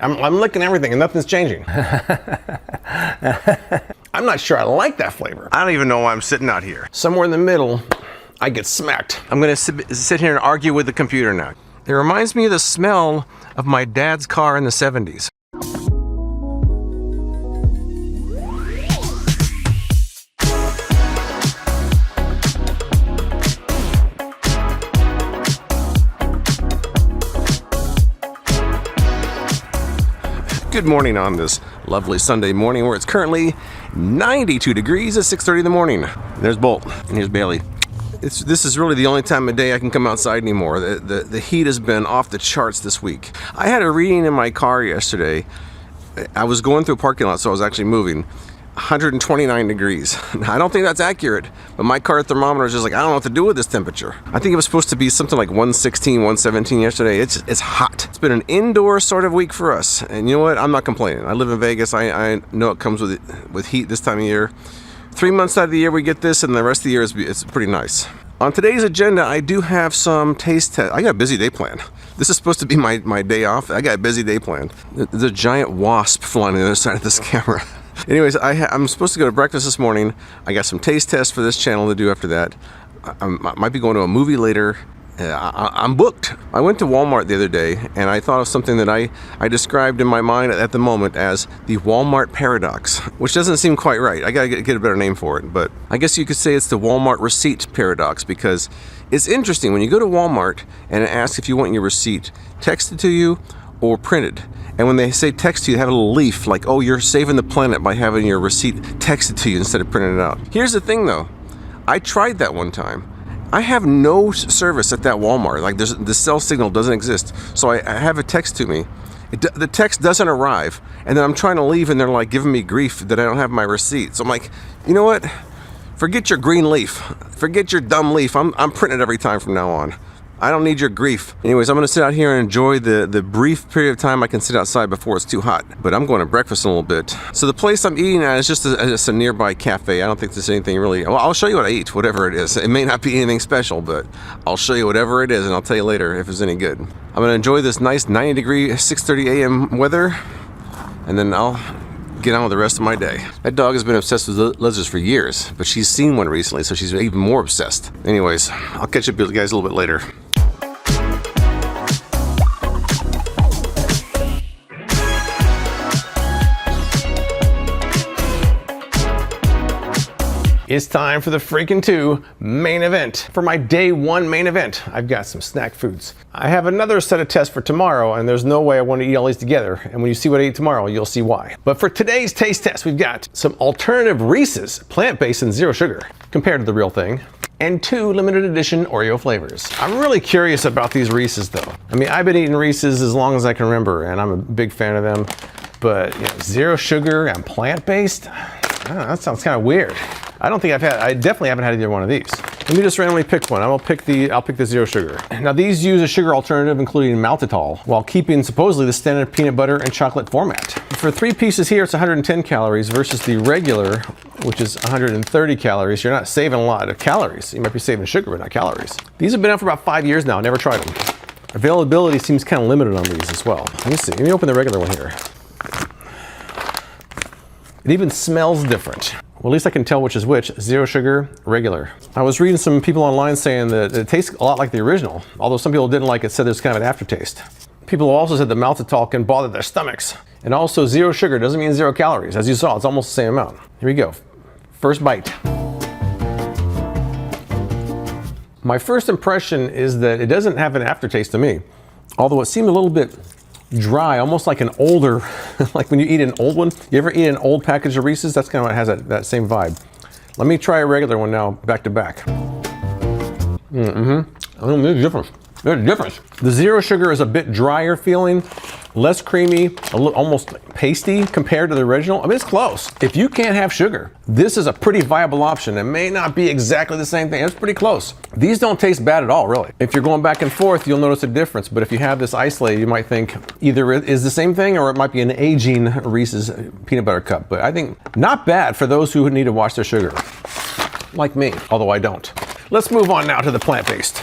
I'm licking everything and nothing's changing. I'm not sure I like that flavor. I don't even know why I'm sitting out here. Somewhere in the middle, I get smacked. I'm gonna sit here and argue with the computer now. It reminds me of the smell of my dad's car in the 70s. Good morning on this lovely Sunday morning where it's currently 92 degrees at 6:30 in the morning. There's Bolt and here's Bailey. This is really the only time of day I can come outside anymore. The heat has been off the charts this week. I had a reading in my car yesterday. I was going through a parking lot, so I was actually moving. 129 degrees. Now, I don't think that's accurate, but my car thermometer is just like, I don't know what to do with this temperature. I think it was supposed to be something like 116, 117 yesterday. It's hot. It's been an indoor sort of week for us. And you know what? I'm not complaining. I live in Vegas. I know it comes with heat this time of year. 3 months out of the year we get this, and the rest of the year it's pretty nice. On today's agenda, I do have some taste tests. I got a busy day planned. This is supposed to be my day off. I got a busy day planned. There's a giant wasp flying on the other side of this camera. Anyways, I'm supposed to go to breakfast this morning. I got some taste tests for this channel to do after that. I might be going to a movie later. I'm booked. I went to Walmart the other day and I thought of something that I described in my mind at the moment as the Walmart paradox, which doesn't seem quite right. I gotta get a better name for it, but I guess you could say it's the Walmart receipt paradox, because it's interesting when you go to Walmart and it asks if you want your receipt texted to you or printed. And when they say text to you, they have a little leaf like, oh, you're saving the planet by having your receipt texted to you instead of printing it out. Here's the thing though, I tried that one time. I have no service at that Walmart. Like the cell signal doesn't exist. So I have a text to me. The text doesn't arrive. And then I'm trying to leave and they're like giving me grief that I don't have my receipt. So I'm like, you know what? Forget your green leaf. Forget your dumb leaf. I'm printing it every time from now on. I don't need your grief. Anyways, I'm gonna sit out here and enjoy the brief period of time I can sit outside before it's too hot. But I'm going to breakfast in a little bit. So the place I'm eating at is just a nearby cafe. I don't think there's anything really, well, I'll show you what I eat, whatever it is. It may not be anything special, but I'll show you whatever it is and I'll tell you later if it's any good. I'm gonna enjoy this nice 90 degree, 6:30 a.m. weather, and then I'll get on with the rest of my day. That dog has been obsessed with lizards for years, but she's seen one recently, so she's even more obsessed. Anyways, I'll catch up with you guys a little bit later. It's time for the Freakin' 2 main event. For my day one main event, I've got some snack foods. I have another set of tests for tomorrow, and there's no way I want to eat all these together. And when you see what I eat tomorrow, you'll see why. But for today's taste test, we've got some alternative Reese's, plant-based and zero sugar, compared to the real thing, and 2 limited edition Oreo flavors. I'm really curious about these Reese's though. I mean, I've been eating Reese's as long as I can remember, and I'm a big fan of them. But you know, zero sugar and plant-based, I don't know, that sounds kind of weird. I definitely haven't had either one of these. Let me just randomly pick one. I'll pick the zero sugar. Now these use a sugar alternative including maltitol, while keeping supposedly the standard peanut butter and chocolate format. For 3 pieces here, it's 110 calories versus the regular, which is 130 calories. You're not saving a lot of calories. You might be saving sugar, but not calories. These have been out for about 5 years now. I never tried them. Availability seems kind of limited on these as well. Let me see. Let me open the regular one here. It even smells different. Well, at least I can tell which is which. Zero sugar, regular. I was reading some people online saying that it tastes a lot like the original, although some people didn't like it, said there's kind of an aftertaste. People also said the maltitol can bother their stomachs. And also zero sugar doesn't mean 0 calories. As you saw, it's almost the same amount. Here we go. First bite. My first impression is that it doesn't have an aftertaste to me, although it seemed a little bit dry, almost like an older, like when you eat an old one. You ever eat an old package of Reese's? That's kind of what has that same vibe. Let me try a regular one now, back to back. I don't know, there's a difference. There's a difference. The zero sugar is a bit drier feeling, less creamy, almost pasty compared to the original. I mean, it's close. If you can't have sugar, this is a pretty viable option. It may not be exactly the same thing. It's pretty close. These don't taste bad at all, really. If you're going back and forth, you'll notice a difference. But if you have this isolated, you might think either it is the same thing or it might be an aging Reese's peanut butter cup. But I think not bad for those who need to watch their sugar, like me, although I don't. Let's move on now to the plant-based.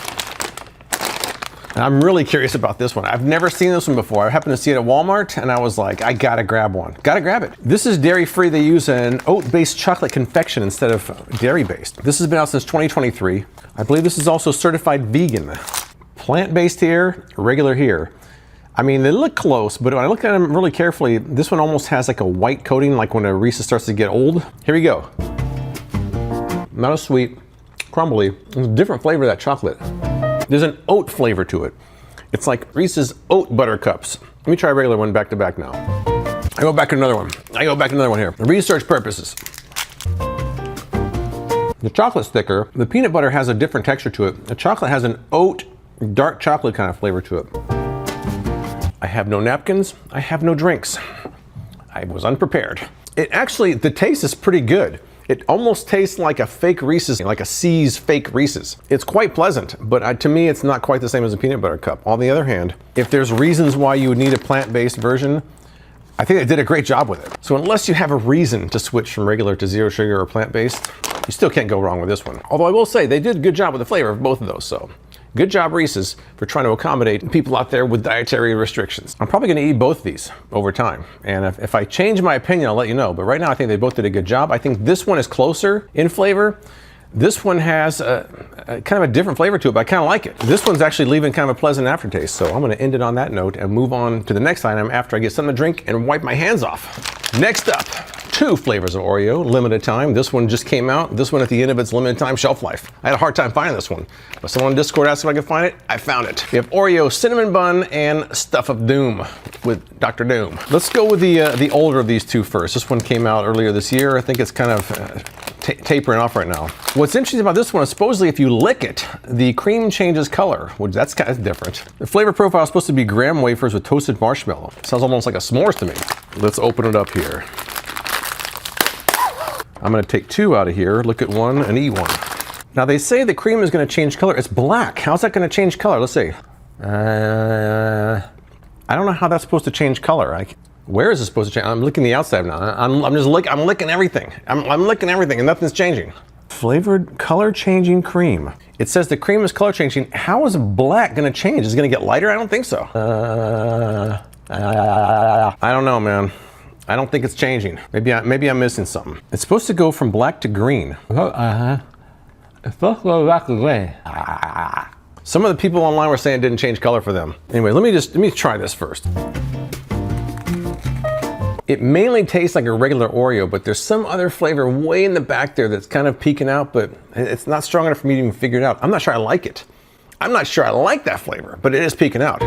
And I'm really curious about this one. I've never seen this one before. I happened to see it at Walmart and I was like, I gotta grab one. Gotta grab it. This is dairy-free. They use an oat-based chocolate confection instead of dairy-based. This has been out since 2023. I believe this is also certified vegan. Plant-based here, regular here. I mean, they look close, but when I look at them really carefully, this one almost has like a white coating, like when a Reese starts to get old. Here we go. Not as sweet, crumbly. It's a different flavor of that chocolate. There's an oat flavor to it. It's like Reese's oat butter cups. Let me try a regular one back to back now. I go back to another one. Here. For research purposes. The chocolate's thicker. The peanut butter has a different texture to it. The chocolate has an oat, dark chocolate kind of flavor to it. I have no napkins. I have no drinks. I was unprepared. The taste is pretty good. It almost tastes like a fake Reese's, like a C's fake Reese's. It's quite pleasant, but to me, it's not quite the same as a peanut butter cup. On the other hand, if there's reasons why you would need a plant-based version, I think they did a great job with it. So unless you have a reason to switch from regular to zero sugar or plant-based, you still can't go wrong with this one. Although I will say, they did a good job with the flavor of both of those, so. Good job, Reese's, for trying to accommodate people out there with dietary restrictions. I'm probably gonna eat both of these over time. And if I change my opinion, I'll let you know. But right now, I think they both did a good job. I think this one is closer in flavor. This one has a kind of a different flavor to it, but I kind of like it. This one's actually leaving kind of a pleasant aftertaste. So I'm gonna end it on that note and move on to the next item after I get something to drink and wipe my hands off. Next up, 2 flavors of Oreo, limited time. This one just came out. This one at the end of its limited time shelf life. I had a hard time finding this one, but someone on Discord asked if I could find it. I found it. We have Oreo Cinnamon Bun and Stuff of Doom with Dr. Doom. Let's go with the older of these two first. This one came out earlier this year. I think it's kind of tapering off right now. What's interesting about this one is supposedly if you lick it, the cream changes color, which that's kind of different. The flavor profile is supposed to be graham wafers with toasted marshmallow. Sounds almost like a s'mores to me. Let's open it up here. I'm gonna take 2 out of here, look at one and eat one. Now they say the cream is gonna change color. It's black. How's that gonna change color? Let's see. I don't know how that's supposed to change color. Where is it supposed to change? I'm licking the outside now. I'm licking everything. I'm licking everything and nothing's changing. Flavored color changing cream. It says the cream is color changing. How is black gonna change? Is it gonna get lighter? I don't think so. I don't know, man. I don't think it's changing. Maybe I'm missing something. It's supposed to go from black to green. It's supposed to go back to green. Some of the people online were saying it didn't change color for them. Anyway, let me try this first. It mainly tastes like a regular Oreo, but there's some other flavor way in the back there that's kind of peeking out, but it's not strong enough for me to even figure it out. I'm not sure I like it. I'm not sure I like that flavor, but it is peeking out.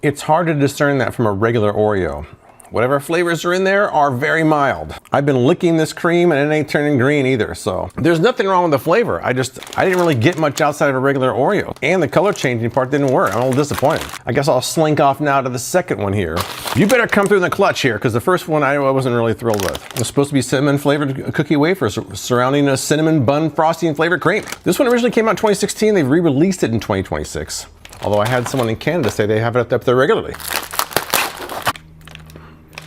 It's hard to discern that from a regular Oreo. Whatever flavors are in there are very mild. I've been licking this cream and it ain't turning green either, so. There's nothing wrong with the flavor. I didn't really get much outside of a regular Oreo. And the color changing part didn't work. I'm a little disappointed. I guess I'll slink off now to the second one here. You better come through in the clutch here, because the first one I wasn't really thrilled with. It was supposed to be cinnamon flavored cookie wafers surrounding a cinnamon bun frosting flavored cream. This one originally came out in 2016. They've re-released it in 2026. Although I had someone in Canada say they have it up there regularly.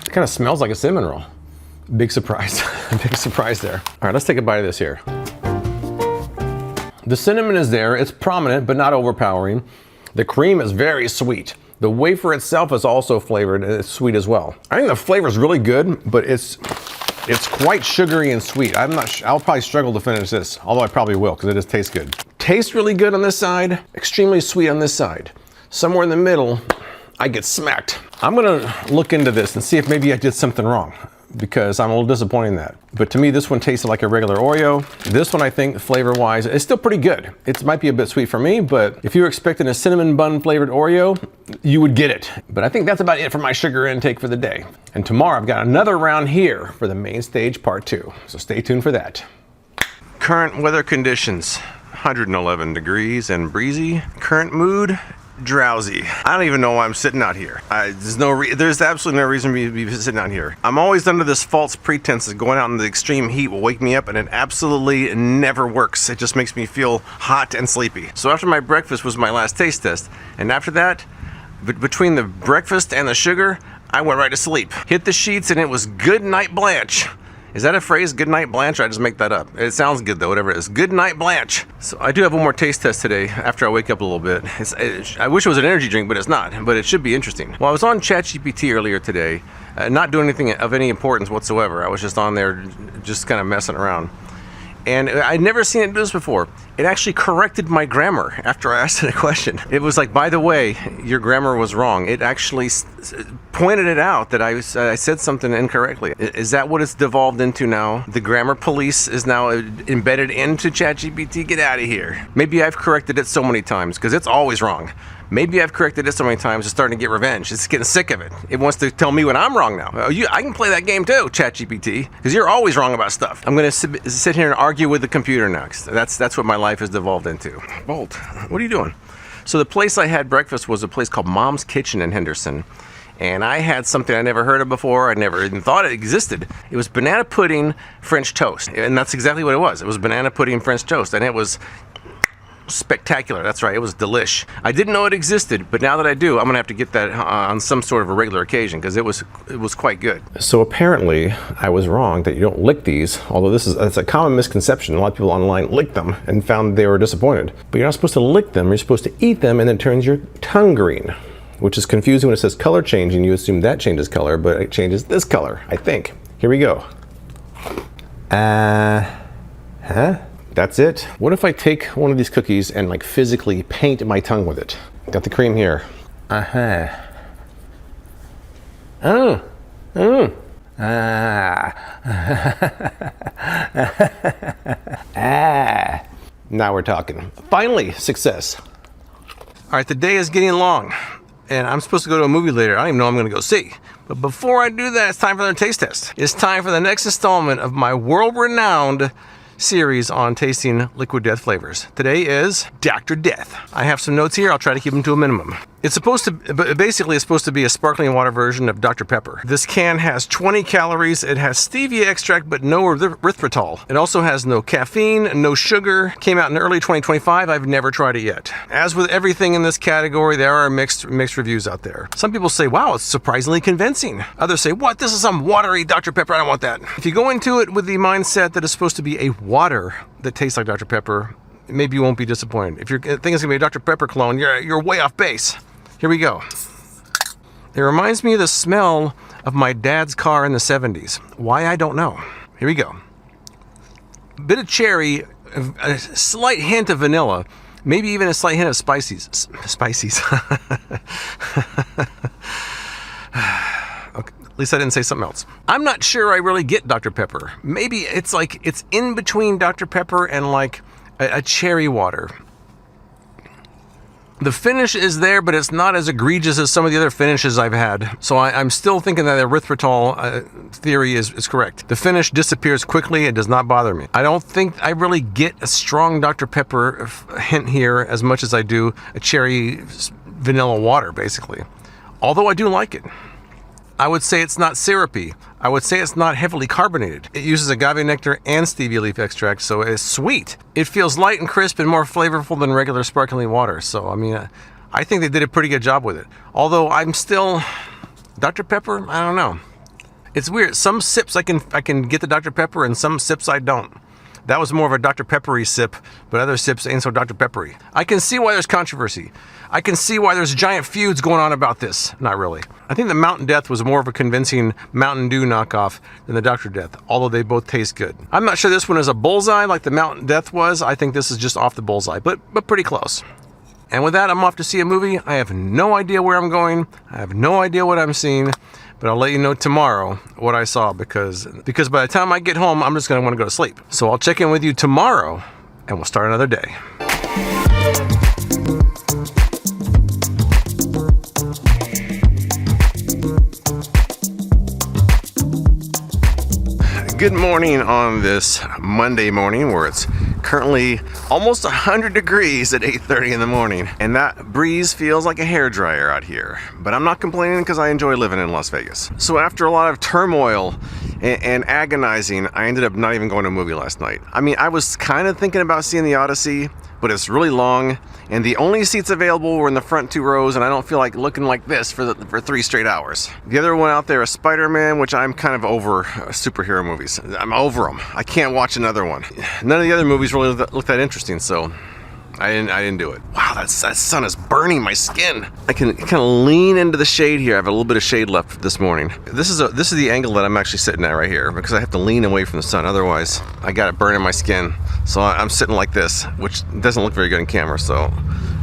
Kind of smells like a cinnamon roll. Big surprise. Big surprise there. All right, let's take a bite of this here. The cinnamon is there. It's prominent, but not overpowering. The cream is very sweet. The wafer itself is also flavored and it's sweet as well. I think the flavor is really good, but it's quite sugary and sweet. I'll probably struggle to finish this, although I probably will because it just tastes good. Tastes really good on this side, extremely sweet on this side. Somewhere in the middle, I get smacked. I'm gonna look into this and see if maybe I did something wrong, because I'm a little disappointed in that. But to me, this one tasted like a regular Oreo. This one, I think, flavor-wise, is still pretty good. It might be a bit sweet for me, but if you were expecting a cinnamon bun flavored Oreo, you would get it. But I think that's about it for my sugar intake for the day. And tomorrow, I've got another round here for the main stage part 2. So stay tuned for that. Current weather conditions, 111 degrees and breezy. Current mood, drowsy. I don't even know why I'm sitting out here. There's absolutely no reason for me to be sitting out here. I'm always under this false pretense that going out in the extreme heat will wake me up, and it absolutely never works. It just makes me feel hot and sleepy. So after my breakfast was my last taste test, and after that, between the breakfast and the sugar, I went right to sleep. Hit the sheets and it was good night Blanche. Is that a phrase, good night Blanche, or I just make that up? It sounds good though, whatever it is. Good night Blanche. So I do have one more taste test today after I wake up a little bit. I wish it was an energy drink, but it's not. But it should be interesting. Well, I was on ChatGPT earlier today, not doing anything of any importance whatsoever. I was just on there just kind of messing around. And I'd never seen it do this before. It actually corrected my grammar after I asked it a question. It was like, by the way, your grammar was wrong. It actually pointed it out that I said something incorrectly. Is that what it's devolved into now? The grammar police is now embedded into ChatGPT? Get out of here. Maybe I've corrected it so many times because it's always wrong. Maybe I've corrected it so many times it's starting to get revenge. It's getting sick of it. It wants to tell me when I'm wrong now. I can play that game too, ChatGPT, because you're always wrong about stuff. I'm going to sit here and argue with the computer next. That's what my life has devolved into. Bolt, what are you doing? So the place I had breakfast was a place called Mom's Kitchen in Henderson. And I had something I never heard of before. I never even thought it existed. It was banana pudding French toast. And that's exactly what it was. It was banana pudding French toast. And it was spectacular. That's right, it was delish. I didn't know it existed, but now that I do, I'm gonna have to get that on some sort of a regular occasion because it was quite good. So apparently I was wrong that you don't lick these, although that's a common misconception. A lot of people online lick them and found they were disappointed. But you're not supposed to lick them, you're supposed to eat them, and then it turns your tongue green, which is confusing. When it says color changing, you assume that changes color, but it changes this color, I think. Here we go. That's it. What if I take one of these cookies and like physically paint my tongue with it? Got the cream here. Now we're talking. Finally, success. All right, the day is getting long, and I'm supposed to go to a movie later. I don't even know what I'm going to go see. But before I do that, it's time for the taste test. It's time for the next installment of my world-renowned series on tasting liquid death flavors. Today is Dr. Death. I have some notes here. I'll try to keep them to a minimum. It's supposed to be a sparkling water version of Dr. Pepper. This can has 20 calories. It has stevia extract, but no erythritol. It also has no caffeine, no sugar. Came out in early 2025. I've never tried it yet. As with everything in this category, there are mixed reviews out there. Some people say, wow, it's surprisingly convincing. Others say, what? This is some watery Dr. Pepper. I don't want that. If you go into it with the mindset that it's supposed to be a water that tastes like Dr. Pepper, maybe you won't be disappointed. If you think it's gonna be a Dr. Pepper clone, you're way off base. Here we go. It reminds me of the smell of my dad's car in the 70s. Why, I don't know. Here we go. A bit of cherry, a slight hint of vanilla, maybe even a slight hint of spices. Okay, at least I didn't say something else. I'm not sure I really get Dr. Pepper. Maybe it's in between Dr. Pepper and like a cherry water. The finish is there, but it's not as egregious as some of the other finishes I've had. So I'm still thinking that the erythritol theory is correct. The finish disappears quickly. It does not bother me. I don't think I really get a strong Dr. Pepper hint here as much as I do a cherry vanilla water, basically. Although I do like it. I would say it's not syrupy. I would say it's not heavily carbonated. It uses agave nectar and stevia leaf extract, so it's sweet. It feels light and crisp and more flavorful than regular sparkling water. So, I mean, I think they did a pretty good job with it. Although I'm still, Dr. Pepper, I don't know. It's weird. Some sips I can get the Dr. Pepper, and some sips I don't. That was more of a Dr. Peppery sip, but other sips ain't so Dr. Peppery. I can see why there's controversy. I can see why there's giant feuds going on about this. Not really. I think the Mountain Death was more of a convincing Mountain Dew knockoff than the Dr. Death, although they both taste good. I'm not sure this one is a bullseye like the Mountain Death was. I think this is just off the bullseye, but pretty close. And with that, I'm off to see a movie. I have no idea where I'm going. I have no idea what I'm seeing. But I'll let you know tomorrow what I saw because by the time I get home, I'm just going to want to go to sleep. So I'll check in with you tomorrow and we'll start another day. Good morning on this Monday morning where it's currently almost 100 degrees at 8:30 in the morning, and that breeze feels like a hairdryer out here. But I'm not complaining because I enjoy living in Las Vegas. So after a lot of turmoil and agonizing, I ended up not even going to a movie last night. I mean, I was kind of thinking about seeing The Odyssey, but it's really long, and the only seats available were in the front 2 rows, and I don't feel like looking like this for 3 straight hours. The other one out there is Spider-Man, which I'm kind of over superhero movies. I'm over them. I can't watch another one. None of the other movies really look that interesting, so I didn't do it. Wow, that sun is burning my skin. I can kind of lean into the shade here. I have a little bit of shade left this morning. This is the angle that I'm actually sitting at right here, because I have to lean away from the sun. Otherwise, I got it burning my skin. So I'm sitting like this, which doesn't look very good in camera, so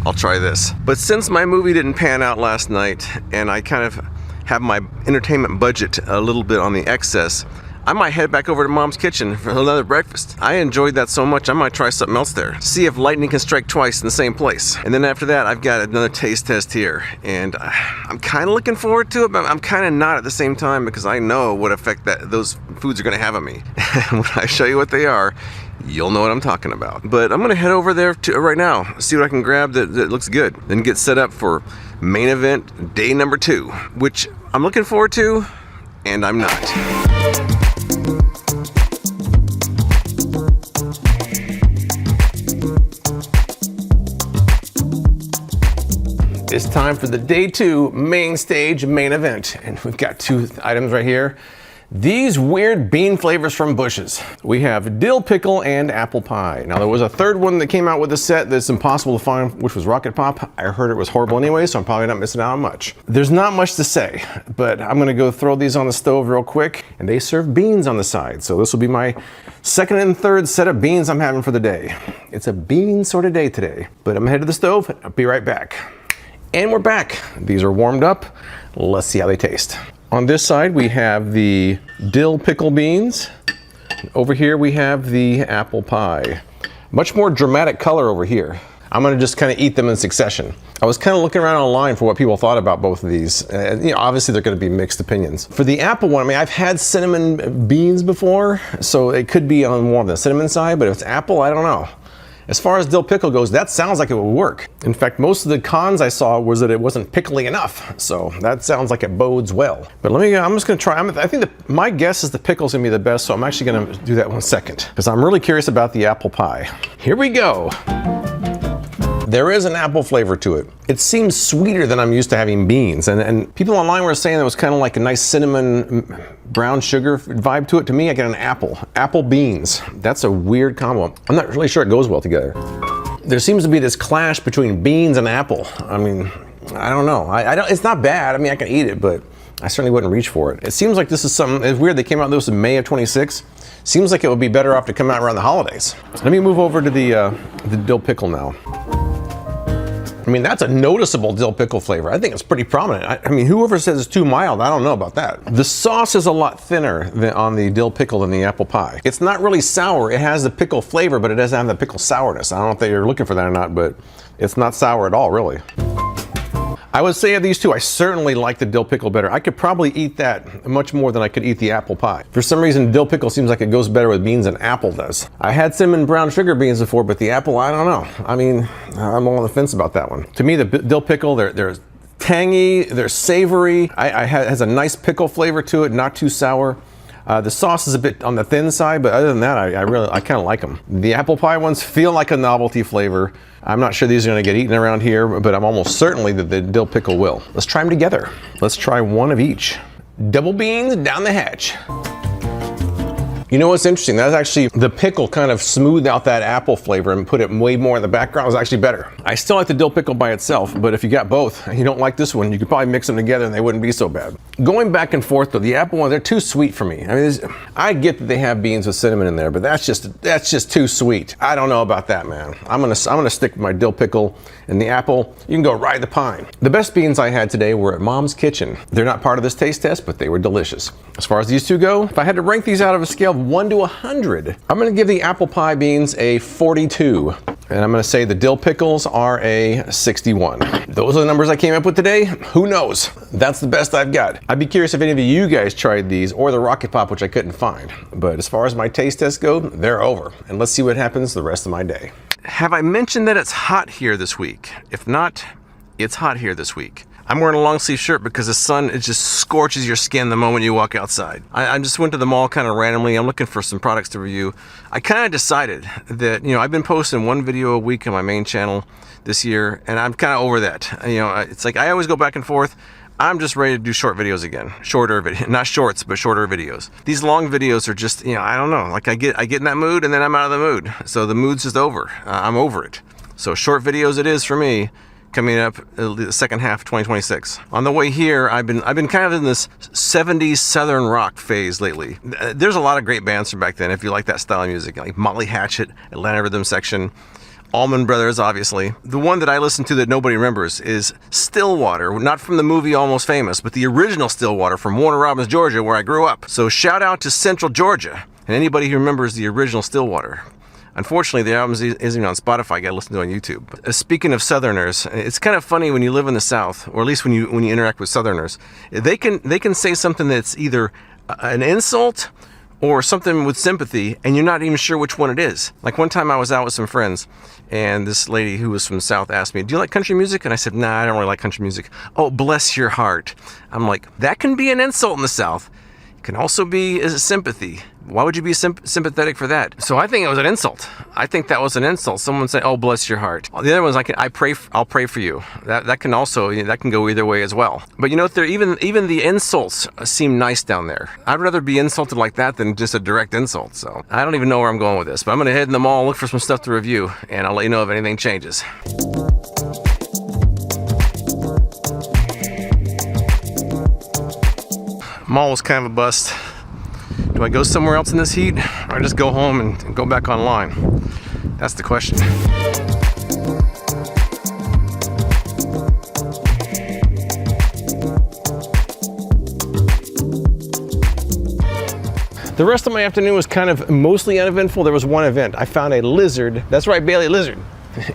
I'll try this. But since my movie didn't pan out last night, and I kind of have my entertainment budget a little bit on the excess, I might head back over to Mom's Kitchen for another breakfast. I enjoyed that so much, I might try something else there. See if lightning can strike twice in the same place. And then after that, I've got another taste test here. And I'm kind of looking forward to it, but I'm kind of not at the same time, because I know what effect those foods are gonna have on me. And when I show you what they are, you'll know what I'm talking about. But I'm gonna head over there right now, see what I can grab that looks good. Then get set up for main event day number 2, which I'm looking forward to, and I'm not. It's time for the day 2 main stage main event. And we've got 2 items right here. These weird bean flavors from Bush's. We have dill pickle and apple pie. Now there was a third one that came out with the set that's impossible to find, which was Rocket Pop. I heard it was horrible anyway, so I'm probably not missing out on much. There's not much to say, but I'm gonna go throw these on the stove real quick, and they serve beans on the side. So this will be my second and third set of beans I'm having for the day. It's a bean sort of day today, but I'm gonna head to the stove. I'll be right back. And we're back. These are warmed up. Let's see how they taste. On this side, we have the dill pickle beans. Over here, we have the apple pie. Much more dramatic color over here. I'm gonna just kind of eat them in succession. I was kind of looking around online for what people thought about both of these. Obviously, they're gonna be mixed opinions. For the apple one, I mean, I've had cinnamon beans before, so it could be on more of the cinnamon side, but if it's apple, I don't know. As far as dill pickle goes, that sounds like it would work. In fact, most of the cons I saw was that it wasn't pickly enough. So that sounds like it bodes well. But I'm just gonna try, I think my guess is the pickle's gonna be the best, so I'm actually gonna do that one second, because I'm really curious about the apple pie. Here we go. There is an apple flavor to it. It seems sweeter than I'm used to having beans. And people online were saying it was kind of like a nice cinnamon brown sugar vibe to it. To me, I get an apple beans. That's a weird combo. I'm not really sure it goes well together. There seems to be this clash between beans and apple. I mean, I don't know. It's not bad. I mean, I can eat it, but I certainly wouldn't reach for it. It seems like this is something, it's weird they came out with this in May of 26. Seems like it would be better off to come out around the holidays. So let me move over to the dill pickle now. I mean, that's a noticeable dill pickle flavor. I think it's pretty prominent. I mean, whoever says it's too mild, I don't know about that. The sauce is a lot thinner on the dill pickle than the apple pie. It's not really sour. It has the pickle flavor, but it doesn't have the pickle sourness. I don't know if they're looking for that or not, but it's not sour at all, really. I would say of these two, I certainly like the dill pickle better. I could probably eat that much more than I could eat the apple pie. For some reason, dill pickle seems like it goes better with beans than apple does. I had cinnamon brown sugar beans before, but the apple, I don't know. I mean, I'm on the fence about that one. To me, the dill pickle, they're tangy, they're savory. It has a nice pickle flavor to it, not too sour. The sauce is a bit on the thin side, but other than that, I kind of like them. The apple pie ones feel like a novelty flavor. I'm not sure these are gonna get eaten around here, but I'm almost certainly that the dill pickle will. Let's try them together. Let's try one of each. Double beans down the hatch. You know what's interesting? That's actually, the pickle kind of smoothed out that apple flavor and put it way more in the background. It was actually better. I still like the dill pickle by itself, but if you got both and you don't like this one, you could probably mix them together and they wouldn't be so bad. Going back and forth though, the apple one, they're too sweet for me. I mean, I get that they have beans with cinnamon in there, but that's just too sweet. I don't know about that, man. I'm gonna stick with my dill pickle, and the apple, you can go ride the pine. The best beans I had today were at Mom's Kitchen. They're not part of this taste test, but they were delicious. As far as these two go, if I had to rank these out of a scale of 1 to 100, I'm gonna give the apple pie beans a 42. And I'm gonna say the dill pickles are a 61. Those are the numbers I came up with today. Who knows? That's the best I've got. I'd be curious if any of you guys tried these or the Rocket Pop, which I couldn't find. But as far as my taste tests go, they're over. And let's see what happens the rest of my day. Have I mentioned that it's hot here this week? If not, it's hot here this week. I'm wearing a long sleeve shirt because the sun, it just scorches your skin the moment you walk outside. I just went to the mall kind of randomly. I'm looking for some products to review. I kind of decided that, you know, I've been posting one video a week on my main channel this year, and I'm kind of over that. You know, it's like I always go back and forth. I'm just ready to do short videos again. Shorter video, not shorts, but shorter videos. These long videos are just, you know, I don't know. Like I get in that mood and then I'm out of the mood. So the mood's just over. I'm over it. So short videos it is for me. Coming up the second half of 2026. On the way here, I've been kind of in this 70s Southern rock phase lately. There's a lot of great bands from back then if you like that style of music, like Molly Hatchet, Atlanta Rhythm Section, Allman Brothers, obviously. The one that I listen to that nobody remembers is Stillwater, not from the movie Almost Famous, but the original Stillwater from Warner Robins, Georgia, where I grew up. So shout out to Central Georgia and anybody who remembers the original Stillwater. Unfortunately, the album isn't even on Spotify. You gotta listen to it on YouTube. Speaking of Southerners, it's kind of funny when you live in the South, or at least when you interact with Southerners. They can say something that's either an insult or something with sympathy, and you're not even sure which one it is. Like one time I was out with some friends, and this lady who was from the South asked me, "Do you like country music?" And I said, "Nah, I don't really like country music." "Oh, bless your heart." I'm like, that can be an insult in the South. It can also be a sympathy. Why would you be sympathetic for that? So I think it was an insult. I think that was an insult. Someone say, "Oh, bless your heart." The other one's like, I'll pray for you. That can also, you know, that can go either way as well. But you know, even the insults seem nice down there. I'd rather be insulted like that than just a direct insult. So I don't even know where I'm going with this, but I'm gonna head in the mall, look for some stuff to review, and I'll let you know if anything changes. Mall was kind of a bust. Do I go somewhere else in this heat, or I just go home and go back online? That's the question. The rest of my afternoon was kind of mostly uneventful. There was one event. I found a lizard, that's right, Bailey, lizard,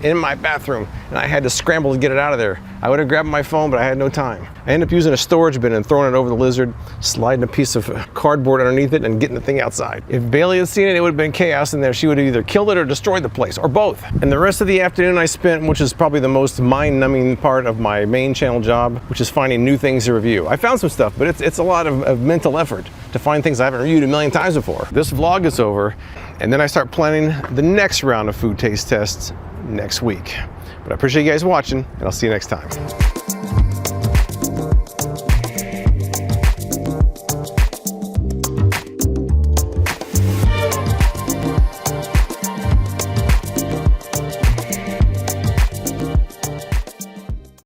in my bathroom, and I had to scramble to get it out of there. I would have grabbed my phone, but I had no time. I ended up using a storage bin and throwing it over the lizard, sliding a piece of cardboard underneath it and getting the thing outside. If Bailey had seen it, it would have been chaos in there. She would have either killed it or destroyed the place, or both. And the rest of the afternoon I spent, which is probably the most mind-numbing part of my main channel job, which is finding new things to review. I found some stuff, but it's a lot of mental effort to find things I haven't reviewed a million times before. This vlog is over, and then I start planning the next round of food taste tests next week. But I appreciate you guys watching, and I'll see you next time.